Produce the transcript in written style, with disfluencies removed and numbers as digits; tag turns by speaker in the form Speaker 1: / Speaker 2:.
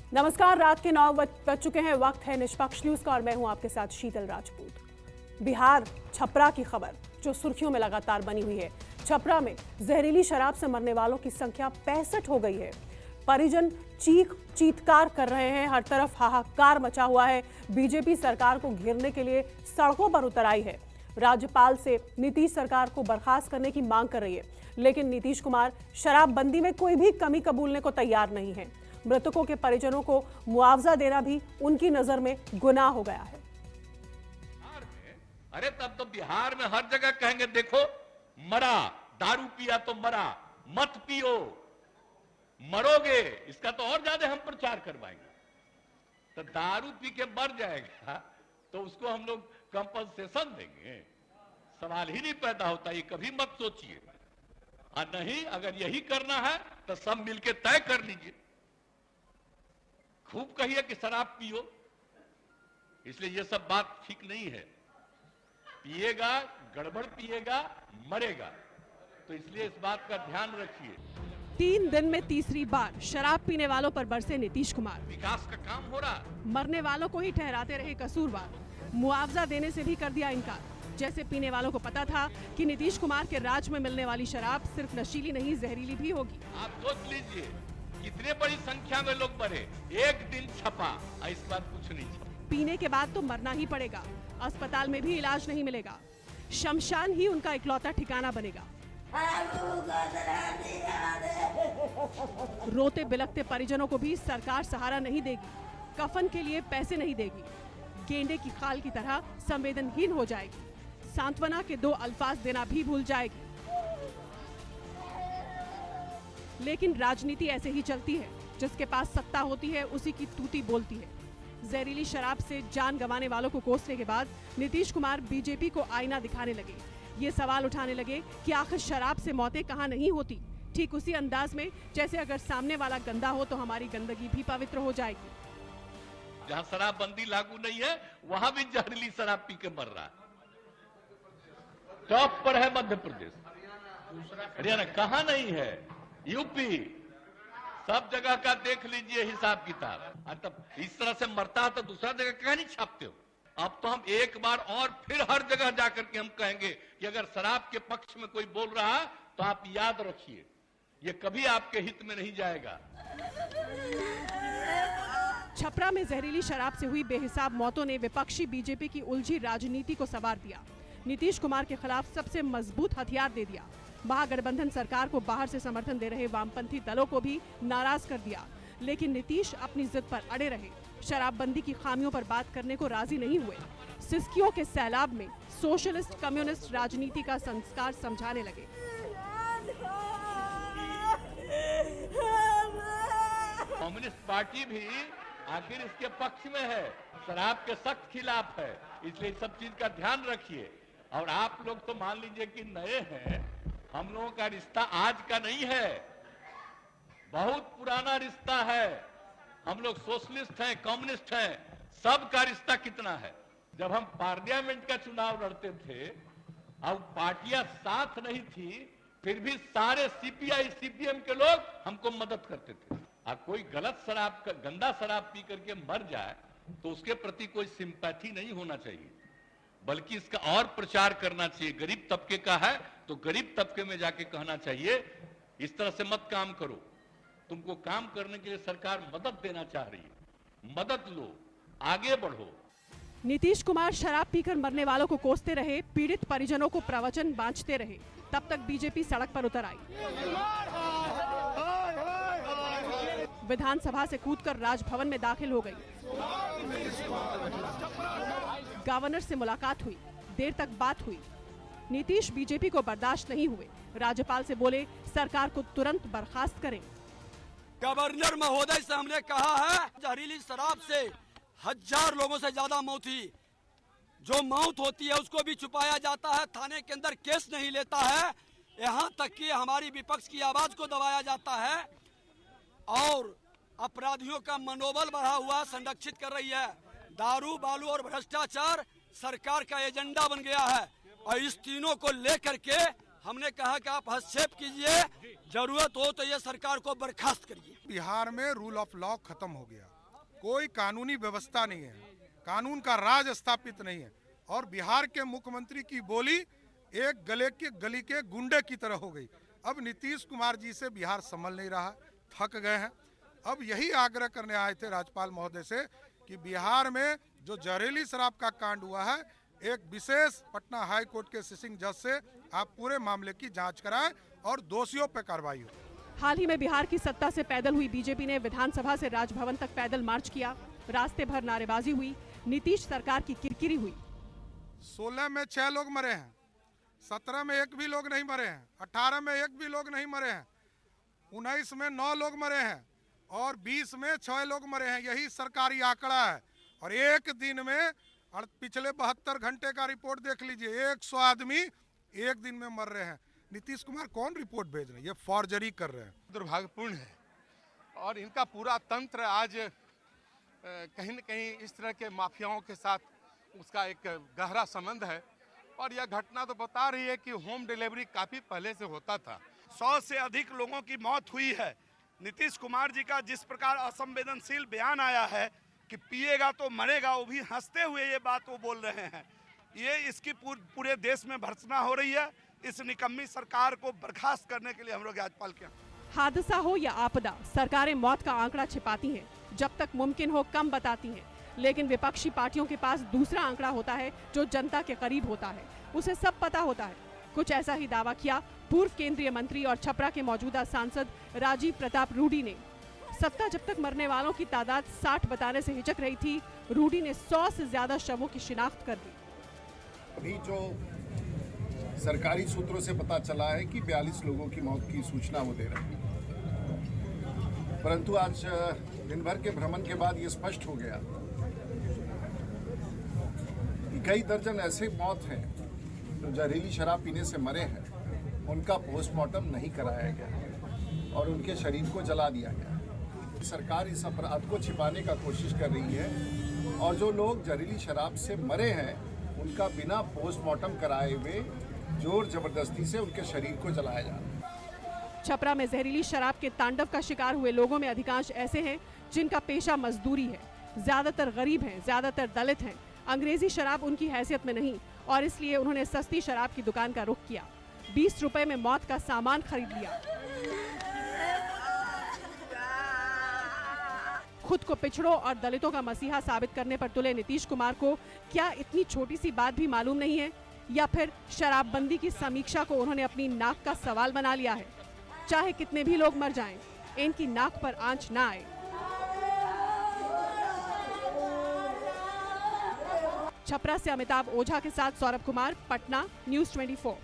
Speaker 1: नमस्कार, रात के 9 बज चुके हैं। वक्त है निष्पक्ष न्यूज का और मैं हूं आपके साथ शीतल राजपूत। बिहार छपरा की खबर जो सुर्खियों में लगातार बनी हुई है। छपरा में जहरीली शराब से मरने वालों की संख्या 65 हो गई है। परिजन चीत्कार कर रहे हैं। हर तरफ हाहाकार मचा हुआ है। बीजेपी सरकार को घेरने के लिए सड़कों पर उतर आई है। राज्यपाल से नीतीश सरकार को बर्खास्त करने की मांग कर रही है, लेकिन नीतीश कुमार शराबबंदी में कोई भी कमी कबूलने को तैयार नहीं है। मृतकों के परिजनों को मुआवजा देना भी उनकी नजर में गुनाह हो गया है।
Speaker 2: अरे तब तो बिहार में हर जगह कहेंगे देखो मरा, दारू पिया तो मरा, मत पियो, मरोगे। इसका तो और ज्यादा हम प्रचार करवाएंगे। तो दारू पी के मर जाएगा तो उसको हम लोग कंपनसेशन देंगे, सवाल ही नहीं पैदा होता। ये कभी मत सोचिए। और नहीं, अगर यही करना है तो सब मिलके तय कर लीजिए। खूब कहिए कि शराब पियो, इसलिए ये सब बात ठीक नहीं है। पिएगा, गड़बड़ पिएगा, मरेगा। तो इसलिए इस बात का ध्यान रखिए।
Speaker 1: 3 दिन में तीसरी बार शराब पीने वालों पर बरसे नीतीश कुमार।
Speaker 2: विकास का काम हो रहा,
Speaker 1: मरने वालों को ही ठहराते रहे कसूरवार। मुआवजा देने से भी कर दिया इनकार। जैसे पीने वालों को पता था कि नीतीश कुमार के राज में मिलने वाली शराब सिर्फ नशीली नहीं, जहरीली भी होगी।
Speaker 2: आप सोच लीजिए कितने बड़ी संख्या में लोग मरे। एक दिन छपा, इस बार कुछ नहीं छपा।
Speaker 1: पीने के बाद तो मरना ही पड़ेगा। अस्पताल में भी इलाज नहीं मिलेगा। शमशान ही उनका इकलौता ठिकाना बनेगा। रोते बिलखते परिजनों को भी सरकार सहारा नहीं देगी। कफन के लिए पैसे नहीं देगी। गेंडे की खाल की तरह संवेदनहीन हो जाएगी। सांत्वना के 2 अल्फाज देना भी भूल जाएगी। लेकिन राजनीति ऐसे ही चलती है। जिसके पास सत्ता होती है उसी की तूती बोलती है। जहरीली शराब से जान गंवाने वालों को कोसने के बाद नीतीश कुमार बीजेपी को आईना दिखाने लगे। ये सवाल उठाने लगे कि आखिर शराब से मौतें कहाँ नहीं होती। ठीक उसी अंदाज में जैसे अगर सामने वाला गंदा हो तो हमारी गंदगी भी पवित्र हो जाएगी।
Speaker 2: जहां शराबबंदी लागू नहीं है वहां भी जहरीली शराब पी के मर रहा है। टॉप पर है मध्य प्रदेश, हरियाणा कहां नहीं है, यूपी, सब जगह का देख लीजिए हिसाब किताब। तब इस तरह से मरता है तो दूसरा जगह कहीं नहीं छापते हो। अब तो हम एक बार और फिर हर जगह जाकर के हम कहेंगे कि अगर शराब के पक्ष में कोई बोल रहा है तो आप याद रखिए ये कभी आपके हित में नहीं जाएगा।
Speaker 1: छपरा में जहरीली शराब से हुई बेहिसाब मौतों ने विपक्षी बीजेपी की उलझी राजनीति को संवार दिया। नीतीश कुमार के खिलाफ सबसे मजबूत हथियार दे दिया। महागठबंधन सरकार को बाहर से समर्थन दे रहे वामपंथी दलों को भी नाराज कर दिया। लेकिन नीतीश अपनी जिद पर अड़े रहे। शराबबंदी की खामियों पर बात करने को राजी नहीं हुए। सिस्कियों के सैलाब में सोशलिस्ट कम्युनिस्ट राजनीति का संस्कार समझाने लगे।
Speaker 2: कम्युनिस्ट पार्टी भी आखिर इसके पक्ष में है, शराब के सख्त खिलाफ है। इसलिए सब चीज का ध्यान रखिए। और आप लोग तो मान लीजिए कि नए हैं, हम लोगों का रिश्ता आज का नहीं है, बहुत पुराना रिश्ता है। हम लोग सोशलिस्ट हैं, कम्युनिस्ट हैं, सबका रिश्ता कितना है। जब हम पार्लियामेंट का चुनाव लड़ते थे अब पार्टियां साथ नहीं थी, फिर भी सारे सीपीआई सीपीएम के लोग हमको मदद करते थे। और कोई गलत शराब, गंदा शराब पी करके मर जाए तो उसके प्रति कोई सिंपैथी नहीं होना चाहिए, बल्कि इसका और प्रचार करना चाहिए। गरीब तबके का है तो गरीब तबके में जाके कहना चाहिए इस तरह से मत काम करो, तुमको काम करने के लिए सरकार मदद देना चाह रही है, मदद लो, आगे बढ़ो।
Speaker 1: नीतीश कुमार शराब पीकर मरने वालों को कोसते रहे, पीड़ित परिजनों को प्रवचन बांटते रहे। तब तक बीजेपी सड़क पर उतर आई। विधानसभा से कूदकर राजभवन में दाखिल हो गई। गवर्नर से मुलाकात हुई, देर तक बात हुई। नीतीश बीजेपी को बर्दाश्त नहीं हुए। राज्यपाल से बोले सरकार को तुरंत बर्खास्त करें।
Speaker 3: गवर्नर महोदय से हमने कहा है जहरीली शराब से 1000 लोगों से ज्यादा मौत हुई। जो मौत होती है उसको भी छुपाया जाता है, थाने के अंदर केस नहीं लेता है, यहाँ तक कि हमारी विपक्ष की आवाज को दबाया जाता है और अपराधियों का मनोबल बढ़ा हुआ संरक्षित कर रही है। दारू, बालू और भ्रष्टाचार सरकार का एजेंडा बन गया है और इस तीनों को लेकर के हमने कहा कि आप हस्तक्षेप कीजिए, जरूरत हो तो ये सरकार को बर्खास्त करिए।
Speaker 4: बिहार में रूल ऑफ लॉ खत्म हो गया। कोई कानूनी व्यवस्था नहीं है, कानून का राज स्थापित नहीं है और बिहार के मुख्यमंत्री की बोली एक गली के गुंडे की तरह हो गई। अब नीतीश कुमार जी से बिहार संभल नहीं रहा, थक गए हैं। अब यही आग्रह करने आए थे राज्यपाल महोदय से कि बिहार में जो जहरीली शराब का कांड हुआ है, एक विशेष पटना हाई कोर्ट के सिटिंग जज से आप पूरे मामले की जांच कराएं और दोषियों पर कार्रवाई हो।
Speaker 1: हाल ही में बिहार की सत्ता से पैदल हुई बीजेपी ने विधानसभा से राजभवन तक पैदल मार्च किया। रास्ते भर नारेबाजी हुई, नीतीश सरकार की किरकिरी हुई।
Speaker 4: 16 में 6 लोग मरे हैं, 17 में एक भी लोग नहीं मरे हैं, 18 में एक भी लोग नहीं मरे हैं, 19 में 9 लोग मरे हैं और 20 में 6 लोग मरे हैं। यही सरकारी आंकड़ा है। और एक दिन में पिछले 72 घंटे का रिपोर्ट देख लीजिए, 100 आदमी एक दिन में मर रहे हैं। नीतीश कुमार कौन रिपोर्ट भेज रहे हैं? ये फॉर्जरी कर रहे हैं।
Speaker 5: दुर्भाग्यपूर्ण है और इनका पूरा तंत्र आज कहीं न कहीं इस तरह के माफियाओं के साथ उसका एक गहरा संबंध है। और यह घटना तो बता रही है कि होम डिलीवरी काफ़ी पहले से होता था।
Speaker 6: 100 से अधिक लोगों की मौत हुई है। नीतीश कुमार जी का जिस प्रकार असंवेदनशील बयान आया है कि पिएगा तो मरेगा, वो भी हंसते हुए ये बात वो बोल रहे हैं, ये इसकी पूरे देश में भर्त्सना हो रही है। इस निकम्मी सरकार को बर्खास्त करने के लिए हम लोग राज्यपाल के
Speaker 1: हादसा हो या आपदा, सरकारें मौत का आंकड़ा छिपाती हैं, जब तक मुमकिन हो कम बताती हैं। लेकिन विपक्षी पार्टियों के पास दूसरा आंकड़ा होता है जो जनता के करीब होता है, उसे सब पता होता है। कुछ ऐसा ही दावा किया पूर्व केंद्रीय मंत्री और छपरा के मौजूदा सांसद राजीव प्रताप रूडी ने। सत्ता जब तक मरने वालों की तादाद 60 बताने से हिचक रही थी, रूडी ने 100 से ज्यादा शवों की शिनाख्त कर दी।
Speaker 7: अभी जो सरकारी सूत्रों से पता चला है कि 42 लोगों की मौत की सूचना वो दे रहे हैं, परंतु आज दिन भर के भ्रमण के बाद ये स्पष्ट हो गया कि कई दर्जन ऐसे मौत हैं जो जहरीली शराब पीने से मरे हैं, उनका पोस्टमार्टम नहीं कराया गया और उनके शरीर को जला दिया गया। सरकार इस अपराध को छिपाने का कोशिश कर रही है और जो लोग जहरीली शराब से मरे हैं उनका बिना पोस्टमार्टम कराए हुए जोर जबरदस्ती से उनके शरीर को जलाया जा रहा है।
Speaker 1: छपरा में जहरीली शराब के तांडव का शिकार हुए लोगों में अधिकांश ऐसे हैं जिनका पेशा मजदूरी है, ज्यादातर गरीब हैं, ज्यादातर दलित हैं। अंग्रेजी शराब उनकी हैसियत में नहीं और इसलिए उन्होंने सस्ती शराब की दुकान का रुख किया। 20 रुपए में मौत का सामान खरीद लिया। खुद को पिछड़ों और दलितों का मसीहा साबित करने पर तुले नीतीश कुमार को क्या इतनी छोटी सी बात भी मालूम नहीं है, या फिर शराबबंदी की समीक्षा को उन्होंने अपनी नाक का सवाल बना लिया है? चाहे कितने भी लोग मर जाएं, इनकी नाक पर आंच ना आए। छपरा से अमिताभ ओझा के साथ सौरभ कुमार, पटना, न्यूज़ 24।